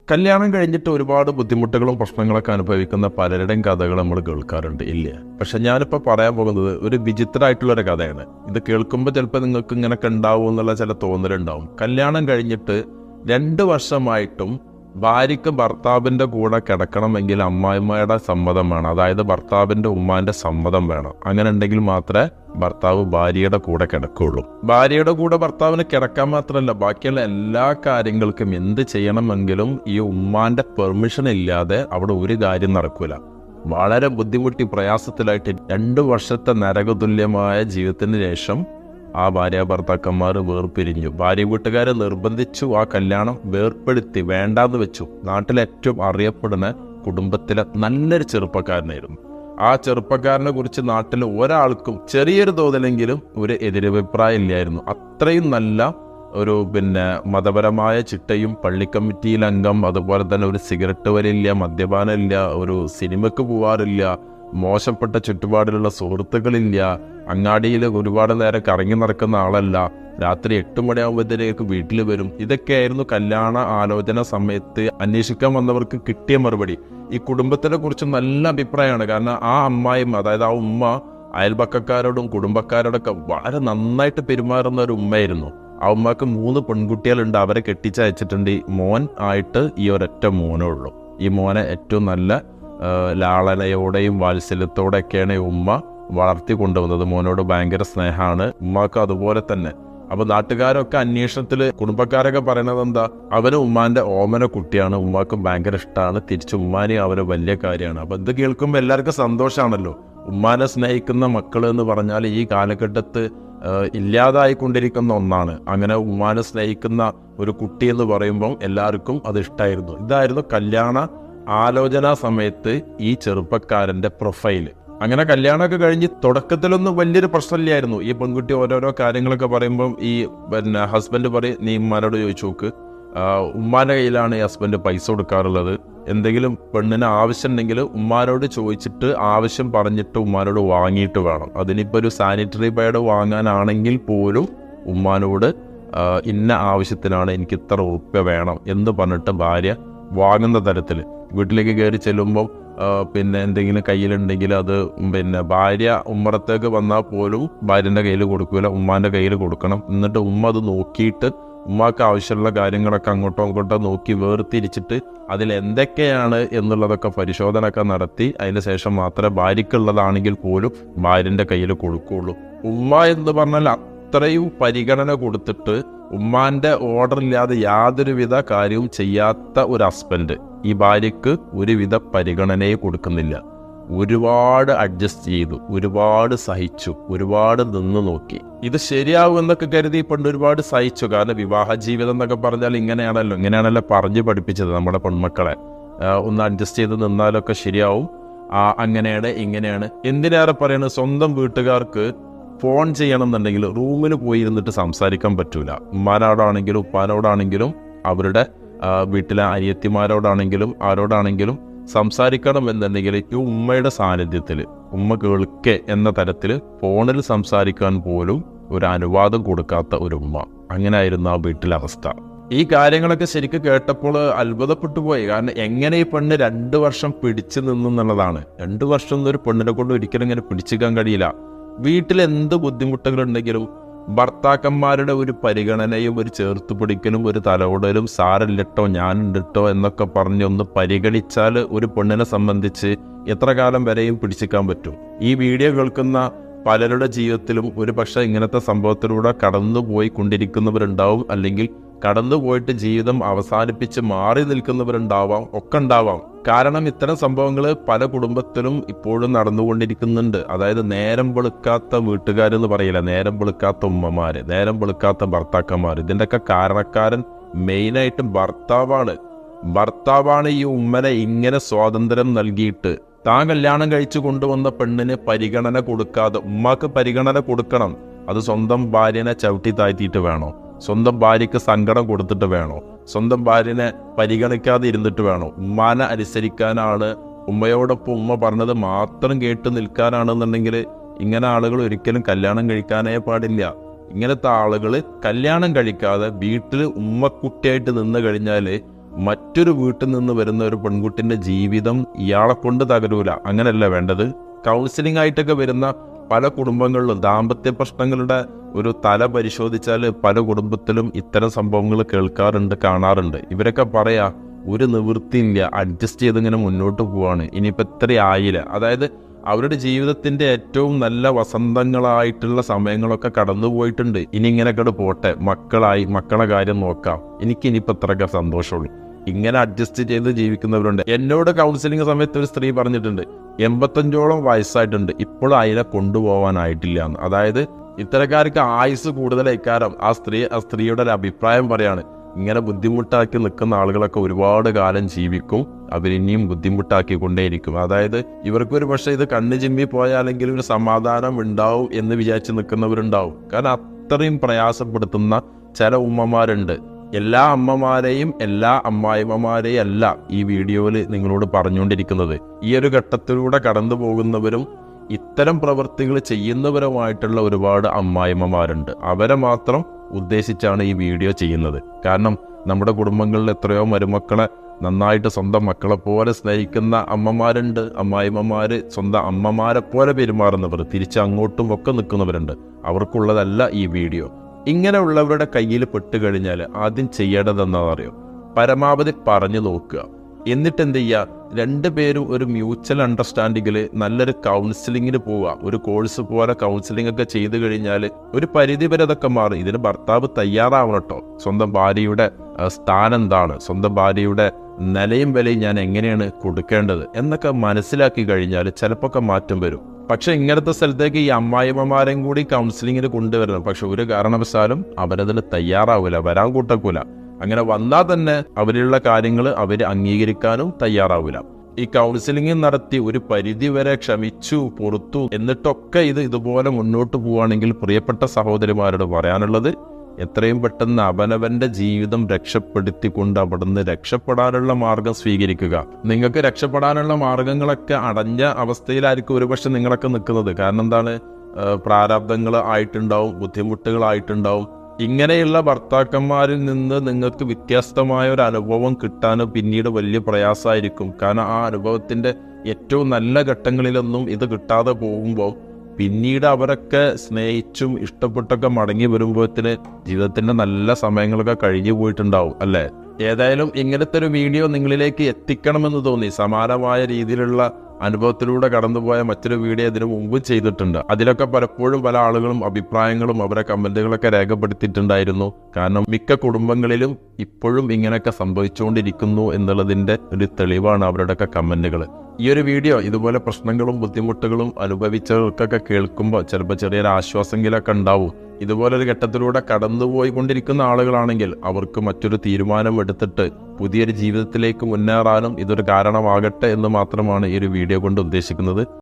കല്യാണം കഴിഞ്ഞിട്ട് ഒരുപാട് ബുദ്ധിമുട്ടുകളും പ്രശ്നങ്ങളൊക്കെ അനുഭവിക്കുന്ന പലരുടെയും കഥകൾ നമ്മൾ കേൾക്കാറുണ്ട്, ഇല്ലേ? പക്ഷെ ഞാനിപ്പോൾ പറയാൻ പോകുന്നത് ഒരു വിചിത്രമായിട്ടുള്ളൊരു കഥയാണ്. ഇത് കേൾക്കുമ്പോൾ ചിലപ്പോൾ നിങ്ങൾക്ക് ഇങ്ങനെയൊക്കെ ഉണ്ടാവും എന്നുള്ള ചില തോന്നലുണ്ടാവും. കല്യാണം കഴിഞ്ഞിട്ട് 2 വർഷമായിട്ടും ഭാര്യയ്ക്ക് ഭർത്താവിൻ്റെ കൂടെ കിടക്കണമെങ്കിൽ അമ്മായിമ്മയുടെ സമ്മതം വേണം. അതായത് ഭർത്താവിൻ്റെ ഉമ്മാൻ്റെ സമ്മതം വേണം. അങ്ങനെ ഉണ്ടെങ്കിൽ മാത്രമേ ഭർത്താവ് ഭാര്യയുടെ കൂടെ കിടക്കുകയുള്ളൂ. ഭാര്യയുടെ കൂടെ ഭർത്താവിന് കിടക്കാൻ മാത്രമല്ല, ബാക്കിയുള്ള എല്ലാ കാര്യങ്ങൾക്കും എന്ത് ചെയ്യണമെങ്കിലും ഈ ഉമ്മാൻ്റെ പെർമിഷൻ ഇല്ലാതെ അവിടെ ഒരു കാര്യം നടക്കൂല. വളരെ ബുദ്ധിമുട്ടി പ്രയാസത്തിലായിട്ട് 2 വർഷത്തെ നരകതുല്യമായ ജീവിതത്തിന് ശേഷം ആ ഭാര്യ ഭർത്താക്കന്മാർ വേർപിരിഞ്ഞു. ഭാര്യ വീട്ടുകാരെ നിർബന്ധിച്ചു, ആ കല്യാണം വേർപ്പെടുത്തി, വേണ്ടാന്ന് വെച്ചു. നാട്ടിലെ ഏറ്റവും അറിയപ്പെടുന്ന കുടുംബത്തിലെ നല്ലൊരു ചെറുപ്പക്കാരനായിരുന്നു. ആ ചെറുപ്പക്കാരനെ കുറിച്ച് നാട്ടിൽ ഒരാൾക്കും ചെറിയൊരു തോതിലെങ്കിലും ഒരു എതിരഭിപ്രായം ഇല്ലായിരുന്നു. അത്രയും നല്ല ഒരു മതപരമായ ചിട്ടയും, പള്ളിക്കമ്മിറ്റിയിൽ അംഗം, അതുപോലെ തന്നെ ഒരു സിഗരറ്റ് വലില്ല, മദ്യപാനം ഇല്ല, ഒരു സിനിമയ്ക്ക് പോവാറില്ല, മോശപ്പെട്ട ചുറ്റുപാടിലുള്ള സുഹൃത്തുക്കളില്ല, അങ്ങാടിയിൽ ഒരുപാട് നേരം കറങ്ങി നടക്കുന്ന ആളല്ല, രാത്രി 8 മണിയാകുമ്പോഴത്തേക്ക് വീട്ടിൽ വരും. ഇതൊക്കെയായിരുന്നു കല്യാണ ആലോചന സമയത്ത് അന്വേഷിക്കാൻ വന്നവർക്ക് കിട്ടിയ മറുപടി. ഈ കുടുംബത്തിനെ കുറിച്ച് നല്ല അഭിപ്രായമാണ്. കാരണം ആ അമ്മായിയും, അതായത് ആ ഉമ്മ, അയൽപക്കക്കാരോടും കുടുംബക്കാരോടൊക്കെ വളരെ നന്നായിട്ട് പെരുമാറുന്ന ഒരു ഉമ്മയായിരുന്നു. ആ ഉമ്മക്ക് 3 പെൺകുട്ടികളുണ്ട്. അവരെ കെട്ടിച്ചയച്ചിട്ടുണ്ട്. മോൻ ആയിട്ട് ഈ ഒരൊറ്റ മോനേ ഉള്ളൂ. ഈ മോനെ ഏറ്റവും നല്ല ലാളനയോടെയും വാത്സല്യത്തോടെയൊക്കെയാണ് ഉമ്മ വളർത്തി കൊണ്ടുവന്നത്. മോനോട് ഭയങ്കര സ്നേഹമാണ് ഉമ്മാക്ക്. അതുപോലെ തന്നെ അപ്പൊ നാട്ടുകാരൊക്കെ അന്വേഷണത്തിൽ കുടുംബക്കാരൊക്കെ പറയണത് എന്താ, അവന് ഉമ്മാന്റെ ഓമന കുട്ടിയാണ്, ഉമ്മാക്ക് ഭയങ്കര ഇഷ്ടമാണ്, തിരിച്ച് ഉമ്മാനെ അവന് വലിയ കാര്യമാണ്. അപ്പൊ ഇത് കേൾക്കുമ്പോൾ എല്ലാവർക്കും സന്തോഷമാണല്ലോ. ഉമ്മാനെ സ്നേഹിക്കുന്ന മക്കൾ എന്ന് പറഞ്ഞാൽ ഈ കാലഘട്ടത്ത് ഇല്ലാതായിക്കൊണ്ടിരിക്കുന്ന ഒന്നാണ്. അങ്ങനെ ഉമ്മാനെ സ്നേഹിക്കുന്ന ഒരു കുട്ടി എന്ന് പറയുമ്പോൾ എല്ലാവർക്കും അത് ഇഷ്ടമായിരുന്നു. ഇതായിരുന്നു കല്യാണ ആലോചനാ സമയത്ത് ഈ ചെറുപ്പക്കാരന്റെ പ്രൊഫൈല്. അങ്ങനെ കല്യാണമൊക്കെ കഴിഞ്ഞ് തുടക്കത്തിലൊന്നും വലിയൊരു പ്രശ്നമില്ലായിരുന്നു. ഈ പെൺകുട്ടി ഓരോരോ കാര്യങ്ങളൊക്കെ പറയുമ്പം ഈ ഹസ്ബൻഡ് പറയും, നീ ഉമ്മാനോട് ചോദിച്ചു നോക്ക്, ഉമ്മാന്റെ കയ്യിലാണ് ഈ ഹസ്ബൻഡ് പൈസ കൊടുക്കാറുള്ളത്. എന്തെങ്കിലും പെണ്ണിന് ആവശ്യം ഉണ്ടെങ്കിൽ ഉമ്മാനോട് ചോദിച്ചിട്ട് ആവശ്യം പറഞ്ഞിട്ട് ഉമ്മാനോട് വാങ്ങിയിട്ട് വേണം. അതിനിപ്പോൾ ഒരു സാനിറ്ററി പാഡ് വാങ്ങാനാണെങ്കിൽ പോലും ഉമ്മാനോട് ഇന്ന ആവശ്യത്തിനാണ്, എനിക്ക് ഇത്ര ഉറുപ്പ്യ വേണം എന്ന് പറഞ്ഞിട്ട് ഭാര്യ വാങ്ങുന്ന തരത്തിൽ വീട്ടിലേക്ക് കയറി ചെല്ലുമ്പം എന്തെങ്കിലും കയ്യിലുണ്ടെങ്കിൽ അത് ഭാര്യ ഉമ്മറത്തേക്ക് വന്നാൽ പോലും ഭാര്യൻ്റെ കയ്യിൽ കൊടുക്കില്ല, ഉമ്മാൻ്റെ കയ്യിൽ കൊടുക്കണം. എന്നിട്ട് ഉമ്മ അത് നോക്കിയിട്ട് ഉമ്മാക്ക് ആവശ്യമുള്ള കാര്യങ്ങളൊക്കെ അങ്ങോട്ടോ ഇങ്ങോട്ടോ നോക്കി വേർതിരിച്ചിട്ട് അതിൽ എന്തൊക്കെയാണ് എന്നുള്ളതൊക്കെ പരിശോധന ഒക്കെ നടത്തി അതിന് ശേഷം മാത്രമേ ഭാര്യയ്ക്കുള്ളതാണെങ്കിൽ പോലും ഭാര്യൻ്റെ കയ്യിൽ കൊടുക്കുകയുള്ളൂ. ഉമ്മ എന്ന് പറഞ്ഞാൽ അത്രയും പരിഗണന കൊടുത്തിട്ട് ഉമ്മാന്റെ ഓർഡർ ഇല്ലാതെ യാതൊരുവിധ കാര്യവും ചെയ്യാത്ത ഒരു ഹസ്ബൻഡ് ഈ ഭാര്യയ്ക്ക് ഒരുവിധ പരിഗണനയെ കൊടുക്കുന്നില്ല. ഒരുപാട് അഡ്ജസ്റ്റ് ചെയ്തു, ഒരുപാട് സഹിച്ചു, ഒരുപാട് നിന്ന് നോക്കി. ഇത് ശരിയാവും എന്നൊക്കെ കരുതി പണ്ട് ഒരുപാട് സഹിച്ചു. കാരണം വിവാഹ ജീവിതം എന്നൊക്കെ പറഞ്ഞാൽ ഇങ്ങനെയാണല്ലോ പറഞ്ഞു പഠിപ്പിച്ചത് നമ്മുടെ പെൺമക്കളെ. ഒന്ന് അഡ്ജസ്റ്റ് ചെയ്ത് നിന്നാലൊക്കെ ശരിയാവും, അങ്ങനെയാണ് ഇങ്ങനെയാണ്. എന്തിനേറെ പറയുന്നത്, സ്വന്തം വീട്ടുകാർക്ക് ഫോൺ ചെയ്യണം എന്നുണ്ടെങ്കിൽ റൂമിൽ പോയി ഇരുന്നിട്ട് സംസാരിക്കാൻ പറ്റൂല. ഉമ്മാനോടാണെങ്കിലും ഉപ്പാനോടാണെങ്കിലും അവരുടെ വീട്ടിലെ അനിയത്തിമാരോടാണെങ്കിലും ആരോടാണെങ്കിലും സംസാരിക്കണം എന്നുണ്ടെങ്കിൽ ഈ ഉമ്മയുടെ സാന്നിധ്യത്തിൽ ഉമ്മ കേൾക്കെ എന്ന തരത്തിൽ ഫോണിൽ സംസാരിക്കാൻ പോലും ഒരു അനുവാദം കൊടുക്കാത്ത ഒരു ഉമ്മ. അങ്ങനെയായിരുന്നു ആ വീട്ടിലെ അവസ്ഥ. ഈ കാര്യങ്ങളൊക്കെ ശരിക്കും കേട്ടപ്പോൾ അത്ഭുതപ്പെട്ടു പോയി. കാരണം എങ്ങനെ ഈ പെണ്ണ് 2 വർഷം പിടിച്ചു നിന്നുള്ളതാണ്. 2 വർഷം ഒന്നും ഒരു പെണ്ണിനെ കൊണ്ട് ഒരിക്കലും ഇങ്ങനെ പിടിച്ചിക്കാൻ കഴിയില്ല. വീട്ടിൽ എന്ത് ബുദ്ധിമുട്ടുകളുണ്ടെങ്കിലും ഭർത്താക്കന്മാരുടെ ഒരു പരിഗണനയും ഒരു ചേർത്തുപിടിക്കലും ഒരു തലോടലും, സാരല്ലിട്ടോ ഞാനുണ്ടിട്ടോ എന്നൊക്കെ പറഞ്ഞൊന്ന് പരിഗണിച്ചാൽ ഒരു പെണ്ണിനെ സംബന്ധിച്ച് എത്ര കാലം വരെയും പിടിച്ചിക്കാൻ പറ്റും. ഈ വീഡിയോ കേൾക്കുന്ന പലരുടെ ജീവിതത്തിലും ഒരു പക്ഷേ ഇങ്ങനത്തെ സംഭവത്തിലൂടെ കടന്നുപോയി കൊണ്ടിരിക്കുന്നവരുണ്ടാവും, അല്ലെങ്കിൽ കടന്നുപോയിട്ട് ജീവിതം അവസാനിപ്പിച്ച് മാറി നിൽക്കുന്നവരുണ്ടാവാം, ഒക്കെ ഉണ്ടാവാം. കാരണം ഇത്തരം സംഭവങ്ങൾ പല കുടുംബത്തിലും ഇപ്പോഴും നടന്നുകൊണ്ടിരിക്കുന്നുണ്ട്. അതായത് നേരം വെളുക്കാത്ത വീട്ടുകാരെന്ന് പറയില്ല, നേരം വെളുക്കാത്ത ഉമ്മമാര്, നേരം വെളുക്കാത്ത ഭർത്താക്കന്മാർ. ഇതിൻ്റെയൊക്കെ കാരണക്കാരൻ മെയിനായിട്ടും ഭർത്താവാണ് ഈ ഉമ്മനെ ഇങ്ങനെ സ്വാതന്ത്ര്യം നൽകിയിട്ട് താൻ കല്യാണം കഴിച്ചു കൊണ്ടുവന്ന പെണ്ണിന് പരിഗണന കൊടുക്കാതെ, ഉമ്മാക്ക് പരിഗണന കൊടുക്കണം. അത് സ്വന്തം ഭാര്യനെ ചവിട്ടി താഴ്ത്തിയിട്ട് വേണോ, സ്വന്തം ഭാര്യയ്ക്ക് സങ്കടം കൊടുത്തിട്ട് വേണോ, സ്വന്തം ഭാര്യനെ പരിഗണിക്കാതെ ഇരുന്നിട്ട് വേണോ? ഉമ്മാനെ അനുസരിക്കാനാണ്, ഉമ്മയോടൊപ്പം ഉമ്മ പറഞ്ഞത് മാത്രം കേട്ട് നിൽക്കാനാണെന്നുണ്ടെങ്കിൽ ഇങ്ങനെ ആളുകൾ ഒരിക്കലും കല്യാണം കഴിക്കാനേ പാടില്ല. ഇങ്ങനത്തെ ആളുകൾ കല്യാണം കഴിക്കാതെ വീട്ടിൽ ഉമ്മക്കുട്ടിയായിട്ട് നിന്ന് കഴിഞ്ഞാൽ മറ്റൊരു വീട്ടിൽ നിന്ന് വരുന്ന ഒരു പെൺകുട്ടിൻ്റെ ജീവിതം ഇയാളെ കൊണ്ട് തകരൂല. അങ്ങനെയല്ല വേണ്ടത്. കൗൺസിലിംഗ് ആയിട്ടൊക്കെ വരുന്ന പല കുടുംബങ്ങളിലും ദാമ്പത്യ പ്രശ്നങ്ങളുടെ ഒരു തല പരിശോധിച്ചാൽ പല കുടുംബത്തിലും ഇത്തരം സംഭവങ്ങൾ കേൾക്കാറുണ്ട്, കാണാറുണ്ട്. ഇവരൊക്കെ പറയാ ഒരു നിവൃത്തിയില്ല, അഡ്ജസ്റ്റ് ചെയ്തിങ്ങനെ മുന്നോട്ട് പോവാണ്, ഇനിയിപ്പോൾ ഇത്ര ആയില്ല. അതായത് അവരുടെ ജീവിതത്തിൻ്റെ ഏറ്റവും നല്ല വസന്തങ്ങളായിട്ടുള്ള സമയങ്ങളൊക്കെ കടന്നുപോയിട്ടുണ്ട്. ഇനി ഇങ്ങനെയൊക്കെ പോട്ടെ, മക്കളെ കാര്യം നോക്കാം, എനിക്കിനിയിപ്പോൾ ഇത്രയൊക്കെ സന്തോഷമുള്ളൂ. ഇങ്ങനെ അഡ്ജസ്റ്റ് ചെയ്ത് ജീവിക്കുന്നവരുണ്ട്. എന്നോട് കൗൺസിലിംഗ് സമയത്ത് ഒരു സ്ത്രീ പറഞ്ഞിട്ടുണ്ട്, 85ഓളം വയസ്സായിട്ടുണ്ട്, ഇപ്പോഴും അതിനെ കൊണ്ടുപോകാനായിട്ടില്ല എന്ന്. അതായത് ഇത്തരക്കാർക്ക് ആയുസ് കൂടുതലായിക്കാരം. ആ സ്ത്രീയുടെ ഒരു അഭിപ്രായം പറയാണ്, ഇങ്ങനെ ബുദ്ധിമുട്ടാക്കി നിൽക്കുന്ന ആളുകളൊക്കെ ഒരുപാട് കാലം ജീവിക്കും, അവരിനിയും ബുദ്ധിമുട്ടാക്കിക്കൊണ്ടേയിരിക്കും. അതായത് ഇവർക്കൊരു പക്ഷേ ഇത് കണ്ണ് ചിമ്മി പോയാലെങ്കിലും ഒരു സമാധാനം ഉണ്ടാവും എന്ന് വിചാരിച്ച് നിൽക്കുന്നവരുണ്ടാവും. കാരണം അത്രയും പ്രയാസപ്പെടുത്തുന്ന ചില ഉമ്മമാരുണ്ട്. എല്ലാ അമ്മമാരെയും എല്ലാ അമ്മായിമ്മമാരെയും അല്ല ഈ വീഡിയോയിൽ നിങ്ങളോട് പറഞ്ഞുകൊണ്ടിരിക്കുന്നത്. ഈ ഒരു ഘട്ടത്തിലൂടെ കടന്നു പോകുന്നവരും ഇത്തരം പ്രവൃത്തികൾ ചെയ്യുന്നവരുമായിട്ടുള്ള ഒരുപാട് അമ്മായിമ്മമാരുണ്ട്. അവരെ മാത്രം ഉദ്ദേശിച്ചാണ് ഈ വീഡിയോ ചെയ്യുന്നത്. കാരണം നമ്മുടെ കുടുംബങ്ങളിൽ എത്രയോ മരുമക്കളെ നന്നായിട്ട് സ്വന്തം മക്കളെ പോലെ സ്നേഹിക്കുന്ന അമ്മമാരുണ്ട്, അമ്മായിമ്മമാർ സ്വന്തം അമ്മമാരെ പോലെ പെരുമാറുന്നവർ, തിരിച്ച് അങ്ങോട്ടും ഒക്കെ നിൽക്കുന്നവരുണ്ട്. അവർക്കുള്ളതല്ല ഈ വീഡിയോ. ഇങ്ങനെയുള്ളവരുടെ കയ്യിൽ പെട്ടുകഴിഞ്ഞാൽ ആദ്യം ചെയ്യേണ്ടതെന്നാ അറിയോ, പരമാവധി പറഞ്ഞു നോക്കുക. എന്നിട്ട് എന്ത് ചെയ്യുക, രണ്ടുപേരും ഒരു മ്യൂച്വൽ അണ്ടർസ്റ്റാൻഡിങ്ങിൽ നല്ലൊരു കൗൺസിലിങ്ങിന് പോവുക. ഒരു കോഴ്സ് പോലെ കൗൺസിലിംഗ് ഒക്കെ ചെയ്തു കഴിഞ്ഞാൽ ഒരു പരിധി വരെ അതൊക്കെ മാറും. ഇതിന് ഭർത്താവ് തയ്യാറാവണം കേട്ടോ. സ്വന്തം ഭാര്യയുടെ സ്ഥാനം എന്താണ്, സ്വന്തം ഭാര്യയുടെ നിലയും വിലയും ഞാൻ എങ്ങനെയാണ് കൊടുക്കേണ്ടത് എന്നൊക്കെ മനസ്സിലാക്കി കഴിഞ്ഞാൽ ചിലപ്പോൾ മാറ്റം വരും. പക്ഷെ ഇങ്ങനത്തെ സ്ഥലത്തേക്ക് ഈ അമ്മായിമ്മമാരെയും കൂടി കൗൺസിലിങ്ങിന് കൊണ്ടുവരണം. പക്ഷെ ഒരു കാരണവശാലും അവരതിന് തയ്യാറാവില്ല, വരാൻ കൂട്ടക്കൂല. അങ്ങനെ വന്നാൽ തന്നെ അവരുള്ള കാര്യങ്ങൾ അവർ അംഗീകരിക്കാനും തയ്യാറാവില്ല. ഈ കൗൺസിലിംഗ് നടത്തി ഒരു പരിധി വരെ ക്ഷമിച്ചു പൊറുത്തു എന്നിട്ടൊക്കെ ഇതുപോലെ മുന്നോട്ട് പോവുകയാണെങ്കിൽ പ്രിയപ്പെട്ട സഹോദരിമാരോട് പറയാനുള്ളത്, എത്രയും പെട്ടെന്ന് അവനവന്റെ ജീവിതം രക്ഷപ്പെടുത്തിക്കൊണ്ട് അവിടുന്ന് രക്ഷപ്പെടാനുള്ള മാർഗം സ്വീകരിക്കുക. നിങ്ങൾക്ക് രക്ഷപ്പെടാനുള്ള മാർഗങ്ങളൊക്കെ അടഞ്ഞ അവസ്ഥയിലായിരിക്കും ഒരുപക്ഷെ നിങ്ങളൊക്കെ നിൽക്കുന്നത്. കാരണം എന്താണ്, പ്രാരാബ്ദങ്ങൾ ആയിട്ടുണ്ടാവും, ബുദ്ധിമുട്ടുകളായിട്ടുണ്ടാവും. ഇങ്ങനെയുള്ള ഭർത്താക്കന്മാരിൽ നിന്ന് നിങ്ങൾക്ക് വ്യത്യസ്തമായ ഒരു അനുഭവം കിട്ടാൻ പിന്നീട് വലിയ പ്രയാസമായിരിക്കും. കാരണം ആ അനുഭവത്തിന്റെ ഏറ്റവും നല്ല ഘട്ടങ്ങളിലൊന്നും ഇത് കിട്ടാതെ പോകുമ്പോൾ പിന്നീട് അവരൊക്കെ സ്നേഹിച്ചും ഇഷ്ടപ്പെട്ടൊക്കെ മടങ്ങി വരുമ്പോഴത്തിന് ജീവിതത്തിന്റെ നല്ല സമയങ്ങളൊക്കെ കഴിഞ്ഞു പോയിട്ടുണ്ടാവും അല്ലേ. ഏതായാലും ഇങ്ങനത്തെ ഒരു വീഡിയോ നിങ്ങളിലേക്ക് എത്തിക്കണമെന്ന് തോന്നി. സമാനമായ രീതിയിലുള്ള അനുഭവത്തിലൂടെ കടന്നുപോയ മറ്റൊരു വീഡിയോ ഇതിനു മുമ്പ് ചെയ്തിട്ടുണ്ട്. അതിലൊക്കെ പലപ്പോഴും പല ആളുകളും അഭിപ്രായങ്ങളും അവരെ കമന്റുകളൊക്കെ രേഖപ്പെടുത്തിയിട്ടുണ്ടായിരുന്നു. കാരണം മിക്ക കുടുംബങ്ങളിലും ഇപ്പോഴും ഇങ്ങനെയൊക്കെ സംഭവിച്ചുകൊണ്ടിരിക്കുന്നു എന്നുള്ളതിന്റെ ഒരു തെളിവാണ് അവരുടെയൊക്കെ കമന്റുകൾ. ഈ ഒരു വീഡിയോ ഇതുപോലെ പ്രശ്നങ്ങളും ബുദ്ധിമുട്ടുകളും അനുഭവിച്ചവർക്കൊക്കെ കേൾക്കുമ്പോൾ ചിലപ്പോൾ ചെറിയൊരു ആശ്വാസമെങ്കിലൊക്കെ ഉണ്ടാവും. ഇതുപോലൊരു ഘട്ടത്തിലൂടെ കടന്നുപോയി കൊണ്ടിരിക്കുന്ന ആളുകളാണെങ്കിൽ അവർക്ക് മറ്റൊരു തീരുമാനം എടുത്തിട്ട് പുതിയൊരു ജീവിതത്തിലേക്ക് മുന്നേറാനും ഇതൊരു കാരണമാകട്ടെ എന്ന് മാത്രമാണ് ഈ ഒരു വീഡിയോ കൊണ്ട് ഉദ്ദേശിക്കുന്നത്.